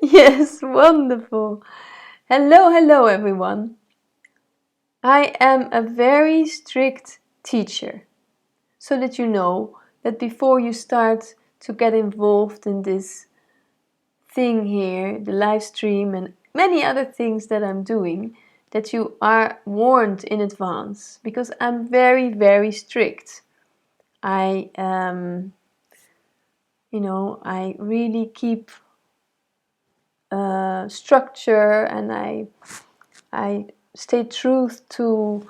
Yes, wonderful. Hello, hello everyone. I am a very strict teacher, so that you know that before you start to get involved in this thing here, the live stream and many other things that I'm doing, that you are warned in advance, because I'm very, very strict. I I really keep structure, and I stay true to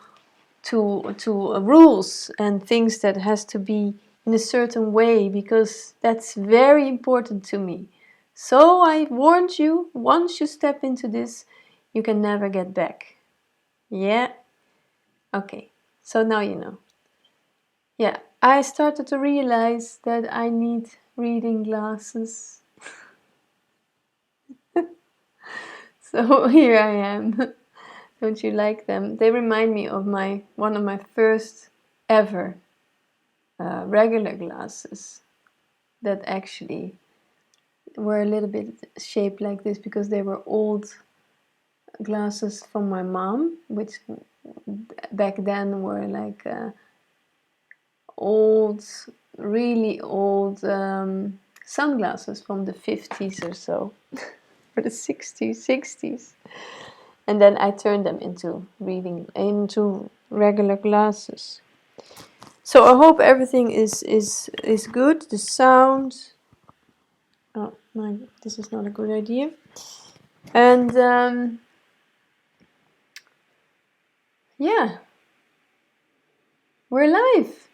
rules and things that has to be in a certain way, because that's very important to me. So I warned you, once you step into this, you can never get back. Yeah? Okay. So now you know. Yeah, I started to realize that I need reading glasses. So here I am. Don't you like them? They remind me of one of my first ever regular glasses that actually were a little bit shaped like this, because they were old glasses from my mom, which back then were like old, really old sunglasses from the 50s or so, or the 60s. And then I turned them into regular glasses. So I hope everything is good. The sound. Oh my, this is not a good idea. And yeah, we're alive.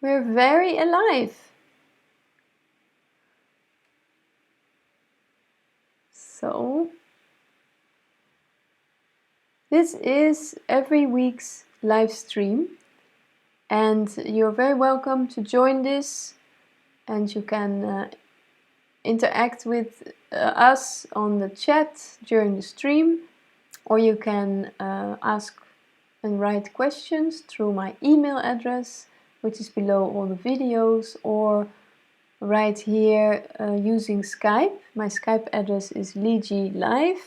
We're very alive. So this is every week's live stream, and you're very welcome to join this, and you can interact with us on the chat during the stream, or you can ask and write questions through my email address, which is below all the videos, or right here using Skype. My Skype address is LijiLive,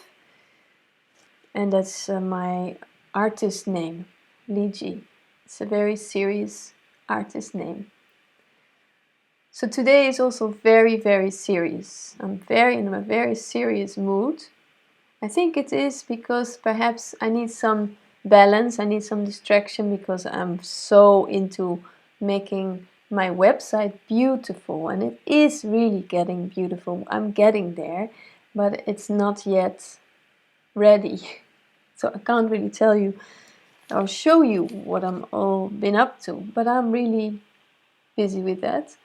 and that's my artist name, Liji. It's a very serious artist name. So today is also very, very serious. I'm in a very serious mood. I think it is because perhaps I need some balance, I need some distraction, because I'm so into making my website beautiful, and it is really getting beautiful. I'm getting there, but it's not yet ready. So I can't really tell you or show you what I'm all been up to, but I'm really busy with that.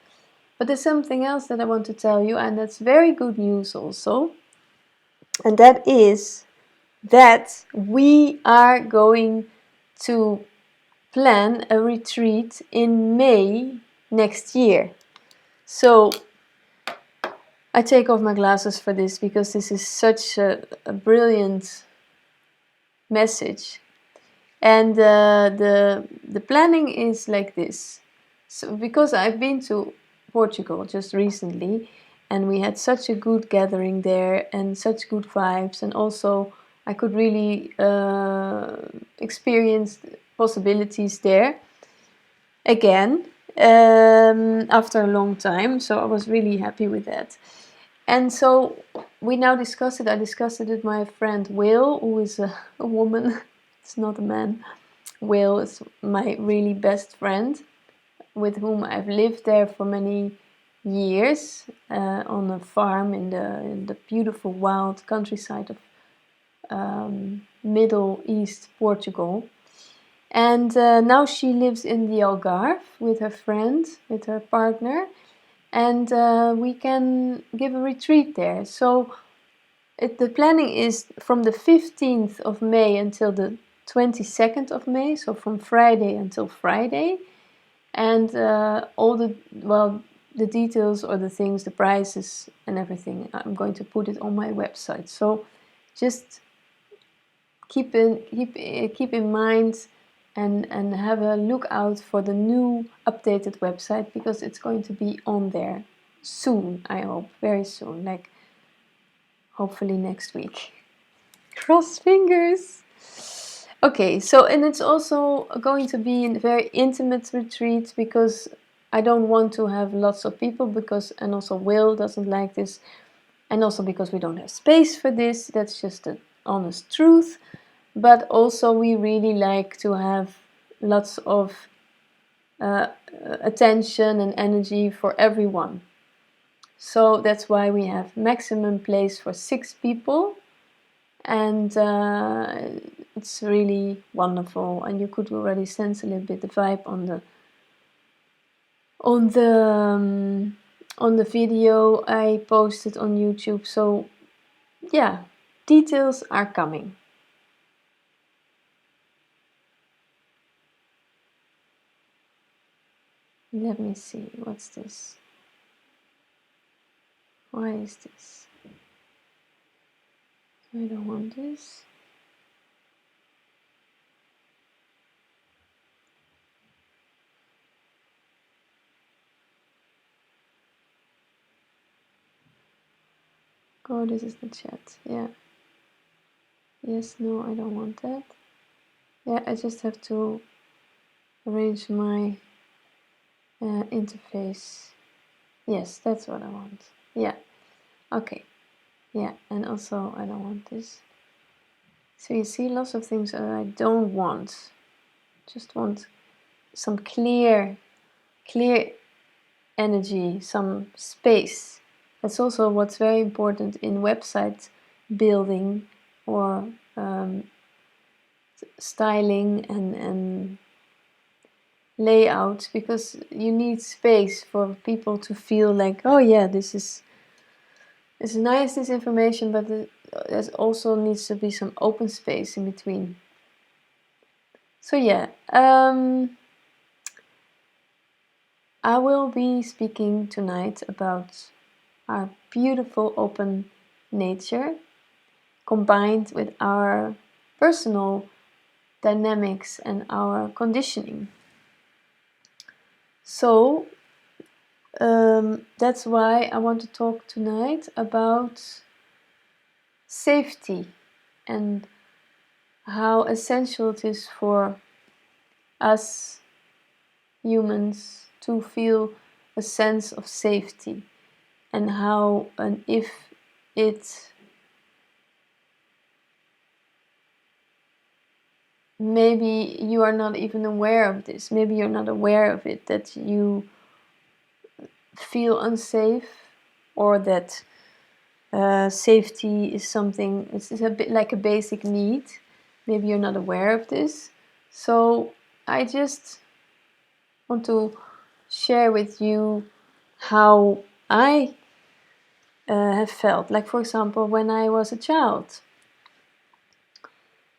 But there's something else that I want to tell you, and that's very good news also. And that is that we are going to plan a retreat in May next year. So I take off my glasses for this, because this is such a brilliant message. And the planning is like this. So because I've been to Portugal just recently, and we had such a good gathering there and such good vibes, and also I could really experience possibilities there again after a long time. So I was really happy with that. And so we now discussed it. I discussed it with my friend Will, who is a woman. It's not a man. Will is my really best friend, with whom I've lived there for many years on a farm in the beautiful wild countryside of Middle East Portugal. And now she lives in the Algarve with her friend, with her partner, and we can give a retreat there. So the planning is from the 15th of May until the 22nd of May, so from Friday until Friday. And all the details, or the things, the prices and everything, I'm going to put it on my website. So just keep in mind and have a look out for the new updated website, because it's going to be on there soon, I hope, very soon, like hopefully next week. Cross fingers. Okay, so, and it's also going to be a very intimate retreat because I don't want to have lots of people, because, and also Will doesn't like this, and also because we don't have space for this. That's just the honest truth. But also we really like to have lots of attention and energy for everyone. So that's why we have maximum place for 6 people, and it's really wonderful. And you could already sense a little bit the vibe on the video I posted on YouTube. So yeah, details are coming. Let me see, what's this? Why is this? I don't want this. Oh, this is the chat. Yeah. Yes, no, I don't want that. Yeah, I just have to arrange my interface. Yes, that's what I want. Yeah. Okay. Yeah, and also I don't want this. So you see lots of things that I don't want. Just want some clear energy, some space. That's also what's very important in website building or styling and layout, because you need space for people to feel like, oh yeah, this is nice, this information, but there also needs to be some open space in between. So yeah, I will be speaking tonight about our beautiful open nature combined with our personal dynamics and our conditioning. So that's why I want to talk tonight about safety and how essential it is for us humans to feel a sense of safety, and how, and if it maybe you are not even aware of this, maybe you're not aware of it, that you feel unsafe, or that safety is something, it's a bit like a basic need. Maybe you're not aware of this. So I just want to share with you how I have felt. Like, for example, when I was a child.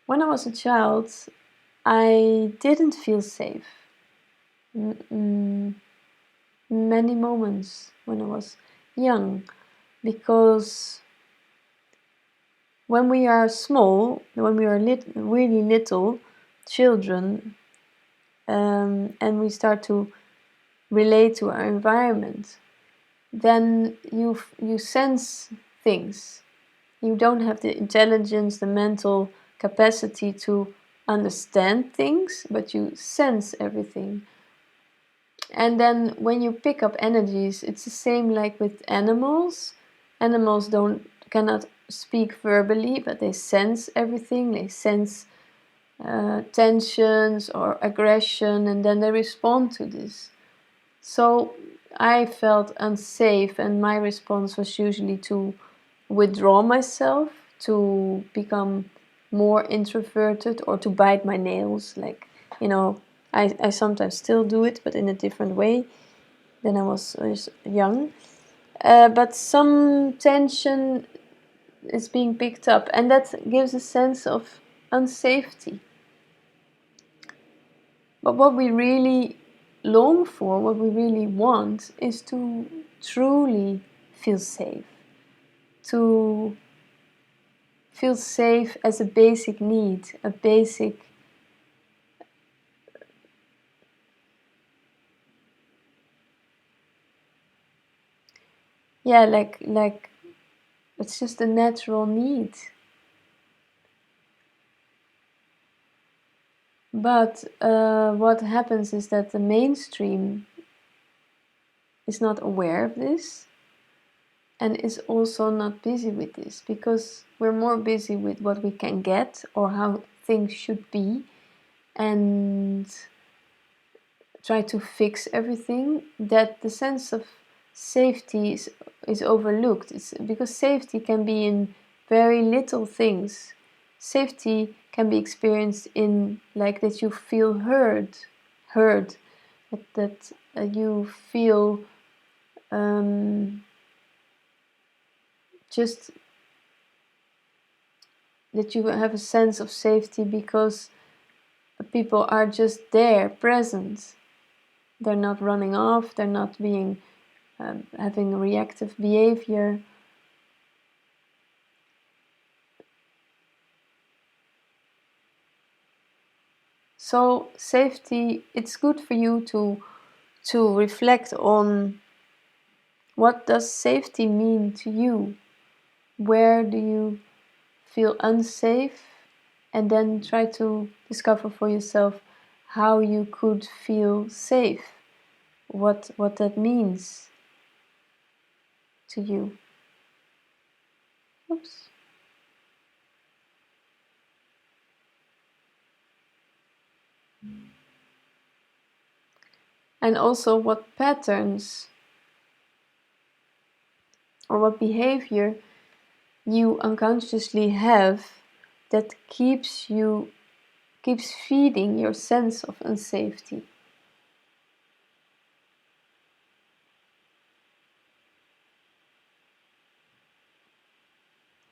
When I was a child, I didn't feel safe. Many moments when I was young, because when we are small, when we are really little children, and we start to relate to our environment, then you sense things. You don't have the intelligence, the mental capacity to understand things, but you sense everything. And then when you pick up energies, it's the same like with animals. Animals cannot speak verbally, but they sense everything. They sense tensions or aggression, and then they respond to this. So I felt unsafe, and my response was usually to withdraw myself, to become more introverted, or to bite my nails. Like, I sometimes still do it, but in a different way than I was young. But some tension is being picked up, and that gives a sense of unsafety. But what we really long for, what we really want, is to truly feel safe. To feel safe as a basic need, a basic yeah, like it's just a natural need. But what happens is that the mainstream is not aware of this and is also not busy with this, because we're more busy with what we can get or how things should be, and try to fix everything, that the sense of safety is overlooked. It's because safety can be in very little things. Safety can be experienced in like that you feel heard, that you feel just that you have a sense of safety because people are just there, present. They're not running off, they're not being having reactive behavior. So safety, it's good for you to reflect on what does safety mean to you? Where do you feel unsafe? And then try to discover for yourself how you could feel safe, what that means to you. Oops. And also what patterns or what behavior you unconsciously have that keeps feeding your sense of unsafety.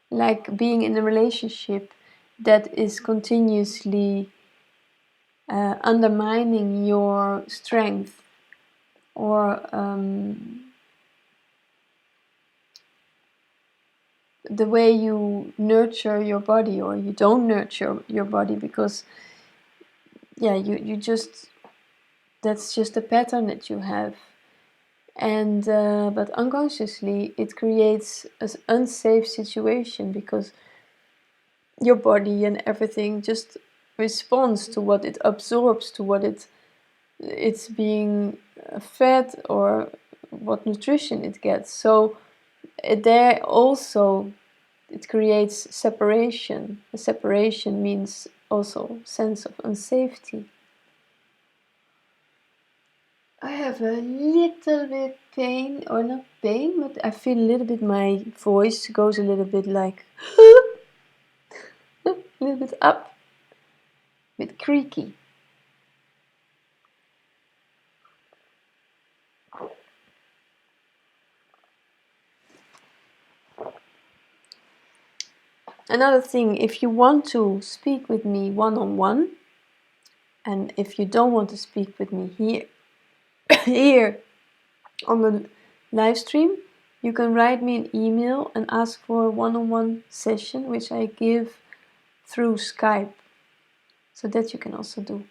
Like being in a relationship that is continuously undermining your strength, or the way you nurture your body, or you don't nurture your body because you just, that's just a pattern that you have. And but unconsciously it creates an unsafe situation because your body and everything just responds to what it absorbs, to what it's being fed, or what nutrition it gets. So there also it creates separation. The separation means also sense of unsafety. I have a little bit pain, or not pain, but I feel a little bit my voice goes a little bit like a little bit up, a bit creaky. Another thing, if you want to speak with me one-on-one, and if you don't want to speak with me here, here on the live stream, you can write me an email and ask for a one-on-one session, which I give through Skype. So that you can also do.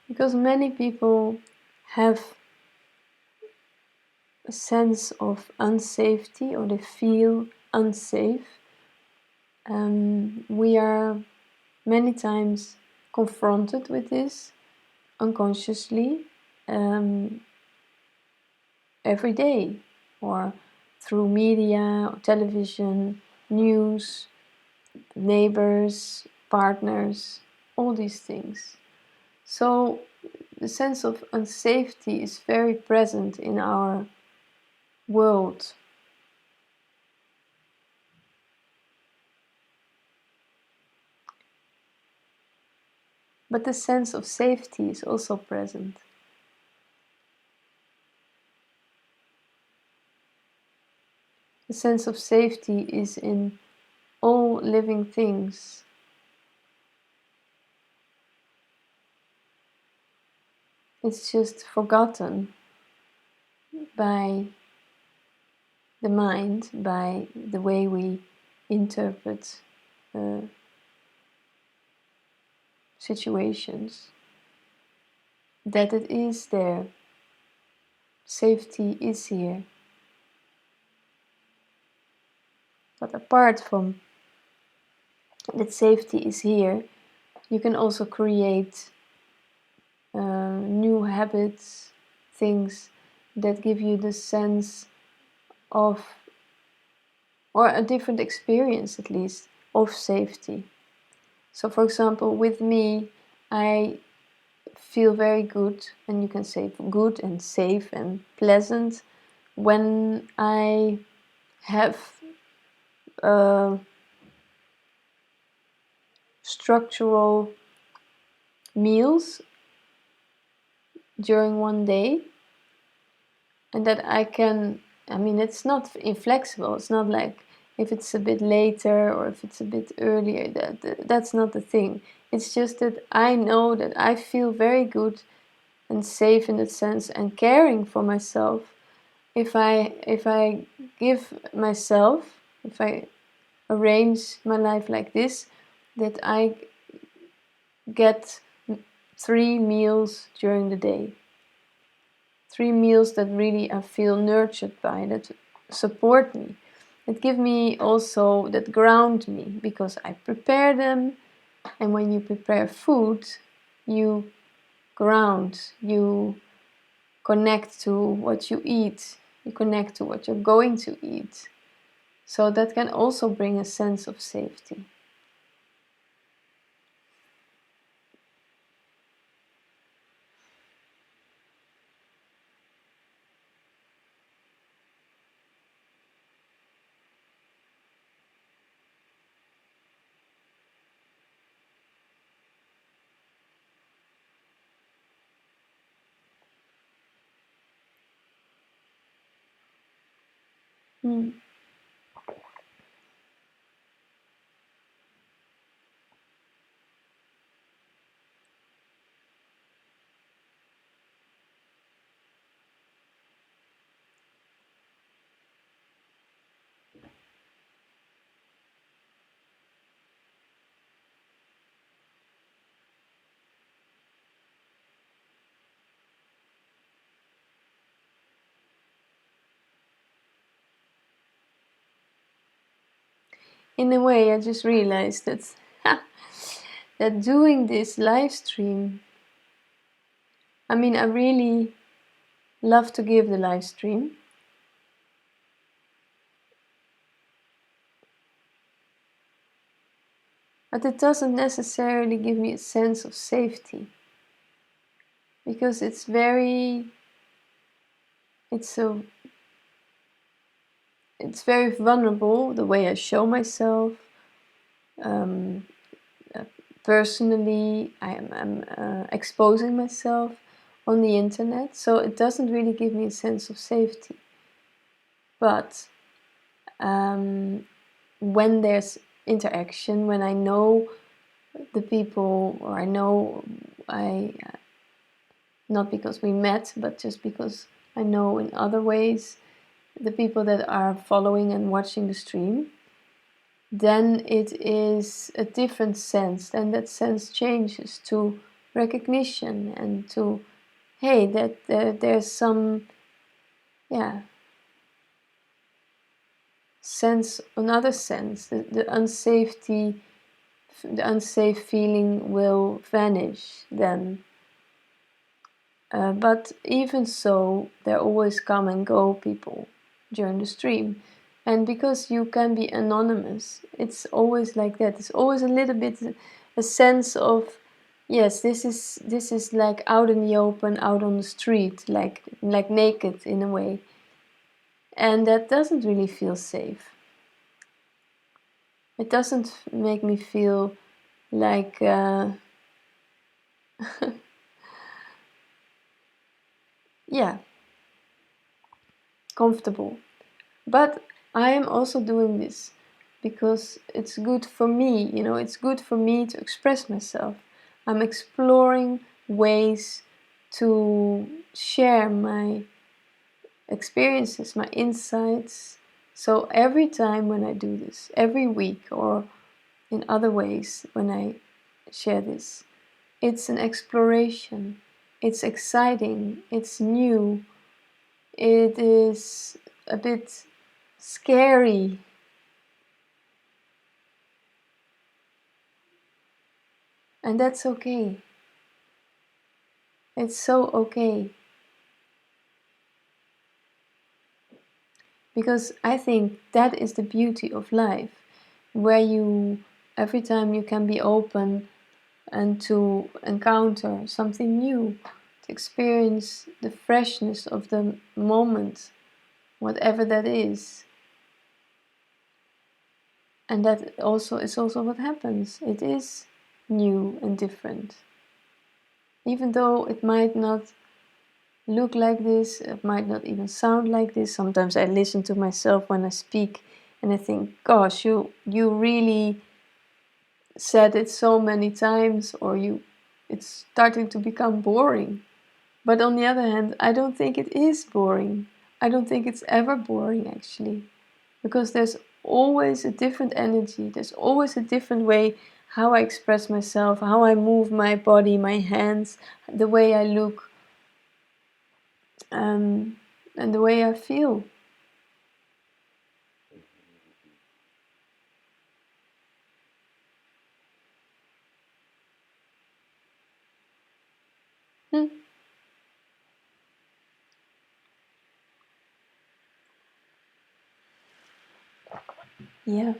Because many people have a sense of unsafety, or they feel unsafe. We are many times confronted with this unconsciously, every day, or through media, or television, news, neighbors, partners, all these things. So the sense of unsafety is very present in our world. but the sense of safety is also present. The sense of safety is in all living things. It's just forgotten by the mind, by the way we interpret situations, that it is there. Safety is here. But apart from that safety is here, you can also create new habits, things that give you the sense of, or a different experience at least, of safety. So for example, with me, I feel very good, and you can say good and safe and pleasant, when I have structural meals during one day, and that I can, I mean, it's not inflexible. It's not like if it's a bit later or if it's a bit earlier, that's not the thing. It's just that I know that I feel very good and safe in that sense and caring for myself if I give myself, if I arrange my life like this, that I get 3 meals during the day. 3 meals that really I feel nurtured by, that support me, that give me also, that ground me, because I prepare them. And when you prepare food, you ground, you connect to what you eat, you connect to what you're going to eat. So that can also bring a sense of safety. Mm. In a way, I just realized that that doing this live stream, I mean, I really love to give the live stream. But it doesn't necessarily give me a sense of safety. Because it's very vulnerable, the way I show myself. Personally, I'm exposing myself on the internet, so it doesn't really give me a sense of safety. But when there's interaction, when I know the people, or I know not because we met, but just because I know in other ways the people that are following and watching the stream, then it is a different sense. Then that sense changes to recognition and to, hey, that there's some, sense, another sense, the unsafety, the unsafe feeling will vanish then. But even so, there always come and go people during the stream. And because you can be anonymous, it's always like that. It's always a little bit a sense of, yes, this is like out in the open, out on the street, like naked in a way. And that doesn't really feel safe. It doesn't make me feel like yeah, comfortable. But I am also doing this because it's good for me, it's good for me to express myself. I'm exploring ways to share my experiences, my insights. So every time when I do this, every week or in other ways when I share this, it's an exploration. It's exciting, it's new, it is a bit scary. And that's okay. It's so okay. Because I think that is the beauty of life, where every time you can be open and to encounter something new, to experience the freshness of the moment, whatever that is. And that also is also what happens. It is new and different. Even though it might not look like this, it might not even sound like this. Sometimes I listen to myself when I speak and I think, gosh, you really said it so many times, or it's starting to become boring. But on the other hand, I don't think it is boring. I don't think it's ever boring actually, because there's always a different energy. There's always a different way how I express myself, how I move my body, my hands, the way I look, and the way I feel. Hmm. Yeah.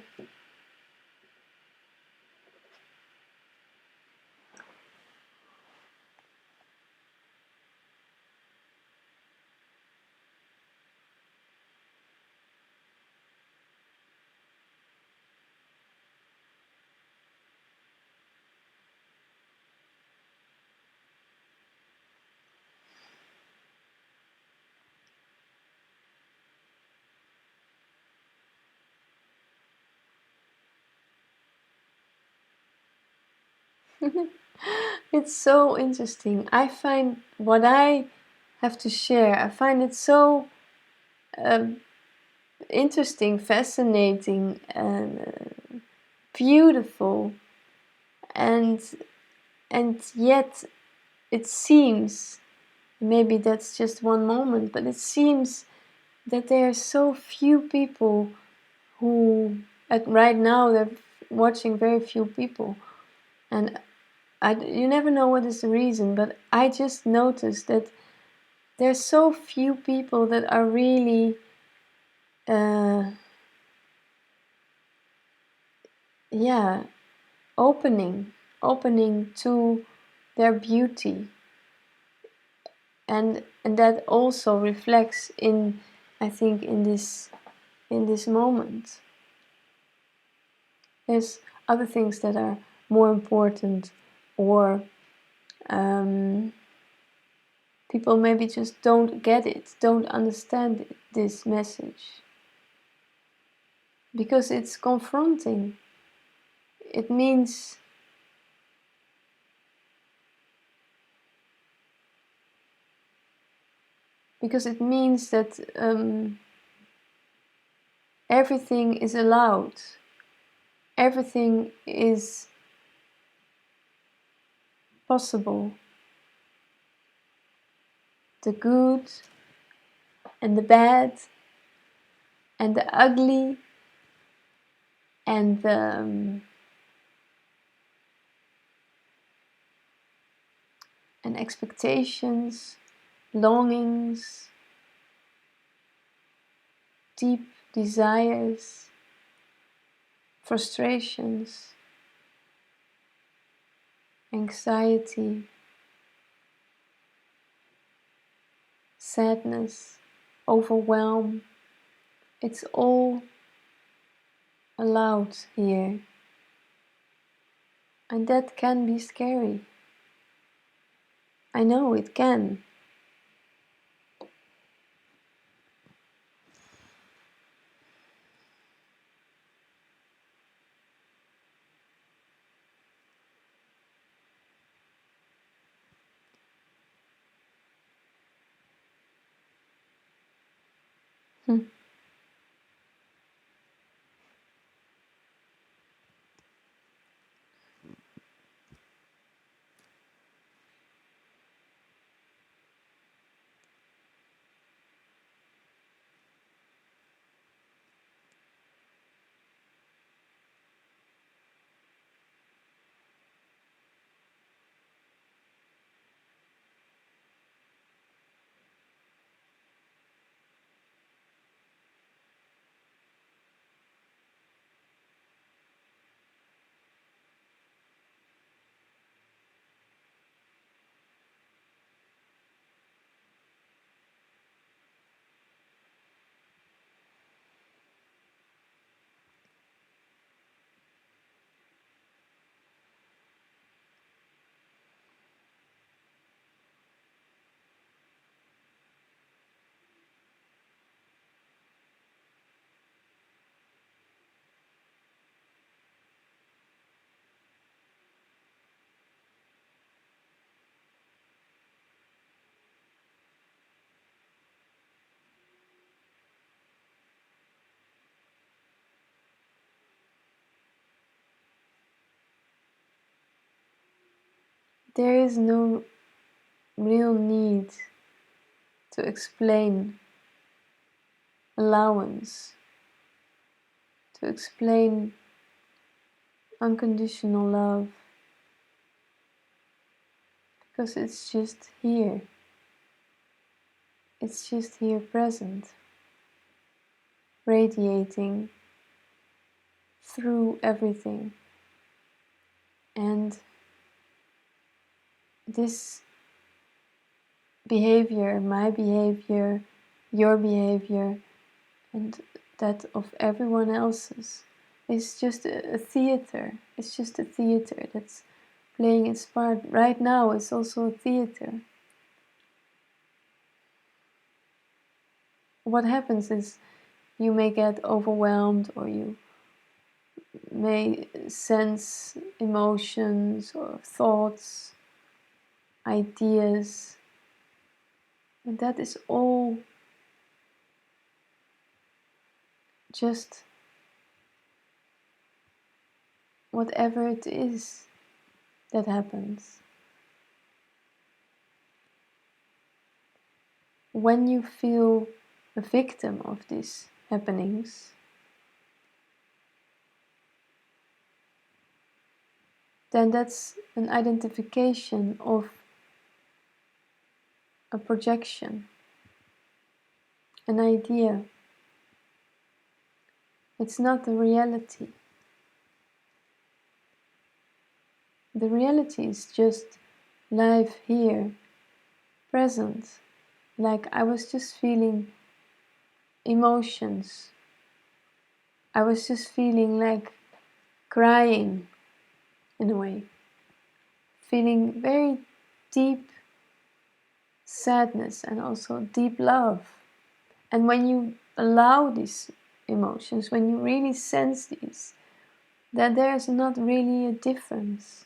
It's so interesting. I find what I have to share, I find it so um, interesting, fascinating, and beautiful, and yet it seems, maybe that's just one moment, but it seems that there are so few people who, right now, they're watching very few people, and you never know what is the reason, but I just noticed that there's so few people that are really, uh, yeah, opening to their beauty, and that also reflects in, I think, in this moment. There's other things that are more important, or um, people maybe just don't get it, don't understand it, this message, because it's confronting. It means that everything is allowed, everything is possible. The good and the bad and the ugly and the and expectations, longings, deep desires, frustrations, anxiety, sadness, overwhelm. It's all allowed here. And that can be scary. I know it can. Hmm. There is no real need to explain allowance, to explain unconditional love, because it's just here. It's just here present, radiating through everything. And this behavior, my behavior, your behavior, and that of everyone else's, is just a theater. It's just a theater that's playing its part. Right now, it's also a theater. What happens is you may get overwhelmed, or you may sense emotions or thoughts, ideas, and that is all just whatever it is that happens. When you feel a victim of these happenings, then that's an identification of a projection, an idea. It's not the reality. The reality is just life here, present. Like I was just feeling emotions. I was just feeling like crying in a way. Feeling very deep sadness and also deep love. And when you allow these emotions, when you really sense these, then there's not really a difference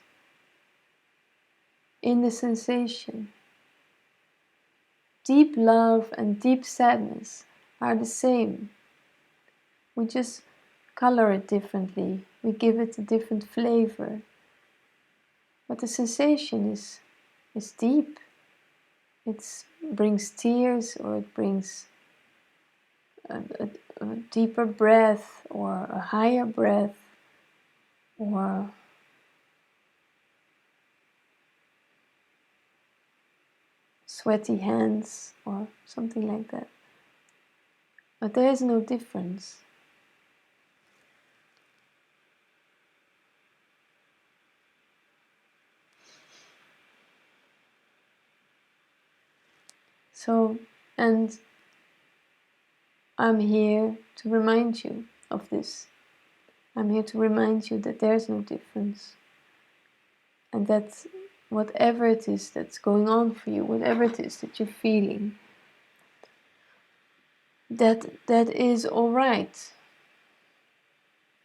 in the sensation. Deep love and deep sadness are the same. We just color it differently. We give it a different flavor. But the sensation is deep. It brings tears, or it brings a deeper breath, or a higher breath, or sweaty hands, or something like that. But there is no difference. So, and I'm here to remind you of this. I'm here to remind you that there's no difference. And that whatever it is that's going on for you, whatever it is that you're feeling, that is all right,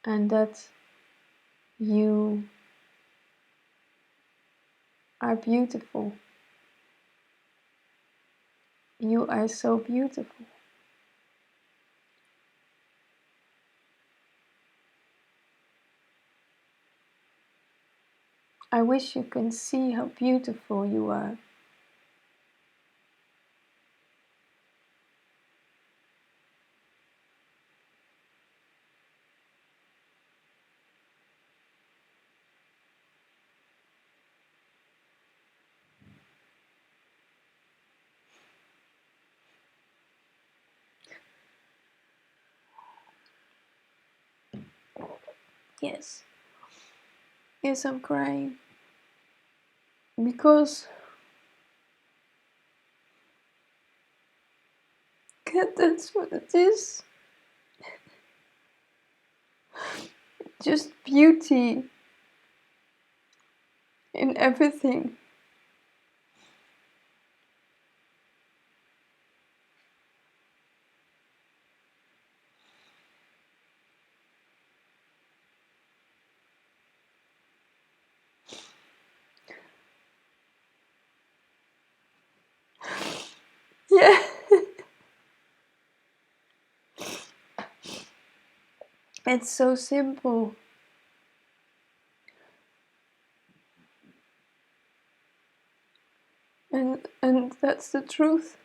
and that you are beautiful. You are so beautiful. I wish you can see how beautiful you are. Yes. Yes, I'm crying. Because that's what it is. Just beauty in everything. Yeah. It's so simple. And that's the truth.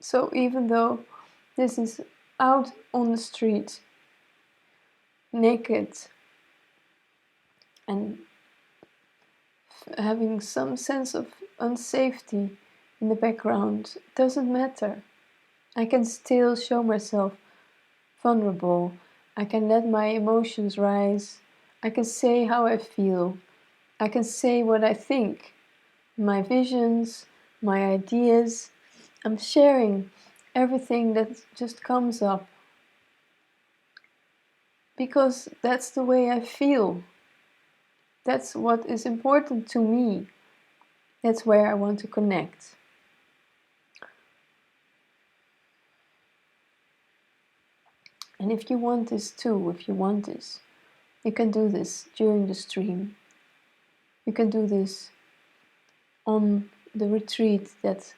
So even though this is out on the street, naked, and having some sense of unsafety in the background, doesn't matter. I can still show myself vulnerable. I can let my emotions rise. I can say how I feel. I can say what I think, my visions, my ideas. I'm sharing everything that just comes up because that's the way I feel. That's what is important to me. That's where I want to connect. And if you want this too, if you want this, you can do this during the stream. You can do this on the retreat that's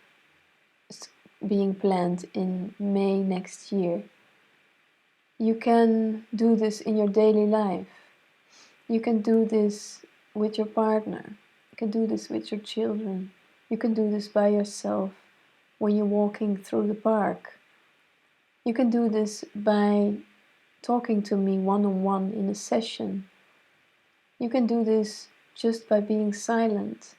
being planned in May next year. You can do this in your daily life. You can do this with your partner. You can do this with your children. You can do this by yourself when you're walking through the park. You can do this by talking to me one-on-one in a session. You can do this just by being silent.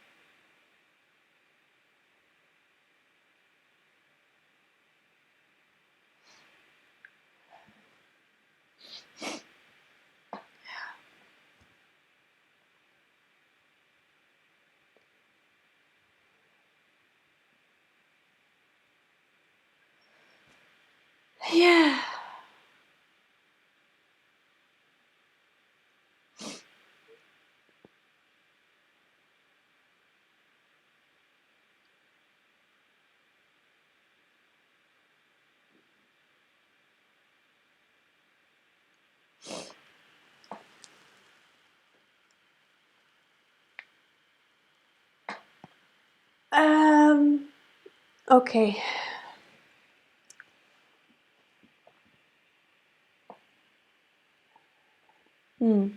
Yeah. Okay. Hmm.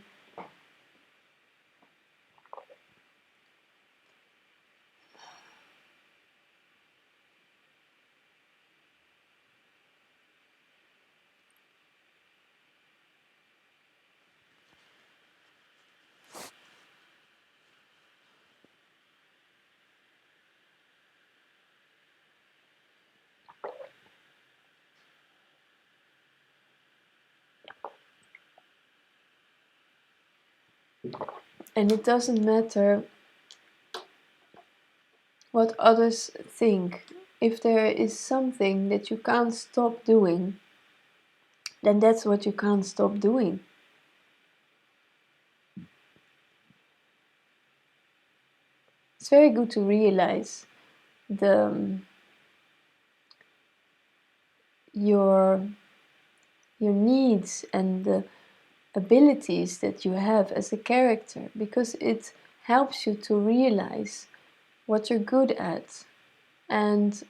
And it doesn't matter what others think. If there is something that you can't stop doing, then that's what you can't stop doing. It's very good to realize the your needs and the abilities that you have as a character, because it helps you to realize what you're good at and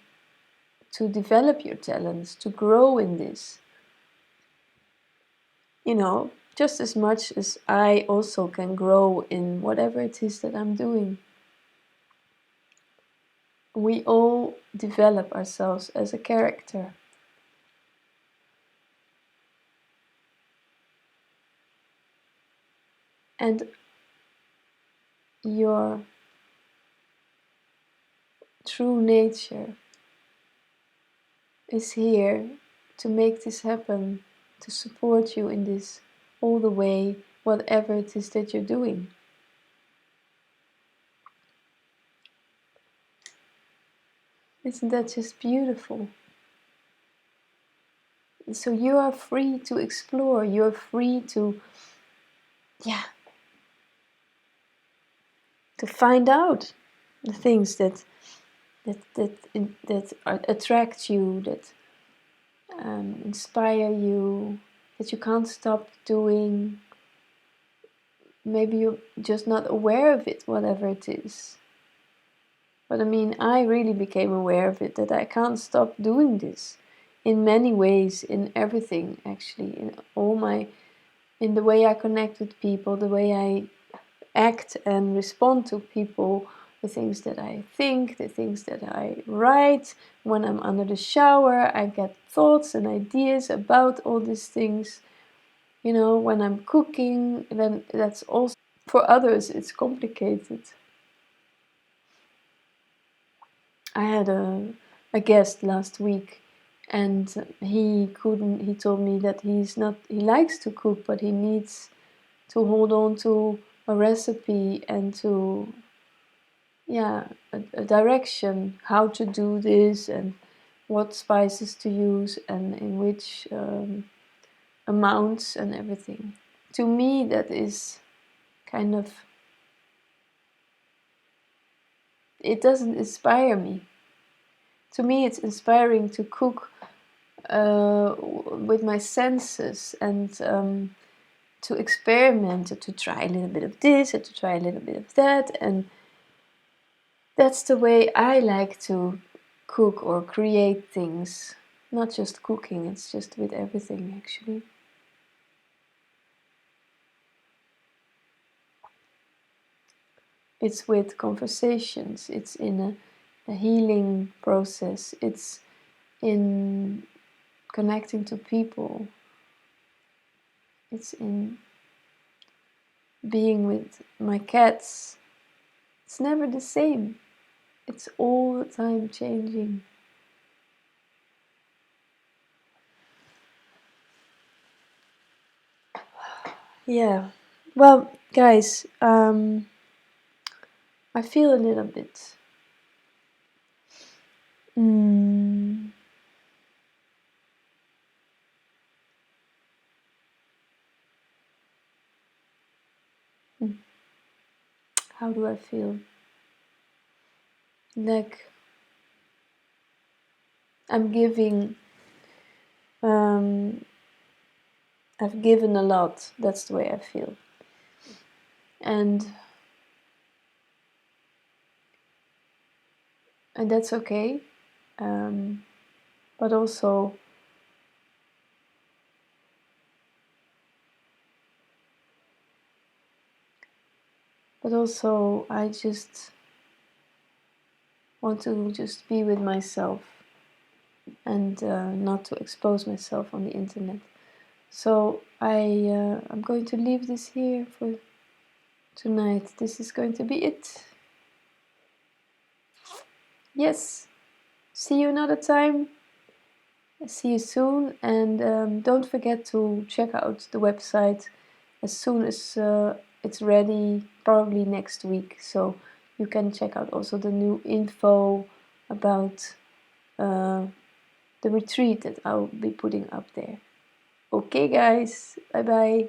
to develop your talents, to grow in this. You know, just as much as I also can grow in whatever it is that I'm doing. We all develop ourselves as a character. And your true nature is here to make this happen, to support you in this all the way, whatever it is that you're doing. Isn't that just beautiful? So you are free to explore, you're free to, to find out the things that attract you, that inspire you, that you can't stop doing. Maybe you're just not aware of it, whatever it is. But I mean, I really became aware of it, that I can't stop doing this in many ways, in everything actually, in the way I connect with people, the way I act and respond to people, the things that I think, the things that I write. When I'm under the shower, I get thoughts and ideas about all these things. You know, when I'm cooking, then that's also, for others, it's complicated. I had a guest last week, and he told me that he likes to cook, but he needs to hold on to a recipe and to, a direction, how to do this and what spices to use and in which amounts and everything. To me, that is kind of, it doesn't inspire me. To me, it's inspiring to cook with my senses and to experiment, to try a little bit of this and to try a little bit of that. And that's the way I like to cook or create things. Not just cooking, it's just with everything actually. It's with conversations, it's in a healing process, it's in connecting to people, it's in being with my cats. It's never the same. It's all the time changing. Yeah. Well, guys, I feel a little bit mm, how do I feel? Like I'm giving, um, I've given a lot. That's the way I feel. And that's okay. Um, but also, I just want to just be with myself and not to expose myself on the internet. So I'm going to leave this here for tonight. This is going to be it. Yes. See you another time. See you soon, and don't forget to check out the website as soon as it's ready, probably next week. So you can check out also the new info about the retreat that I'll be putting up there. Okay guys, bye bye.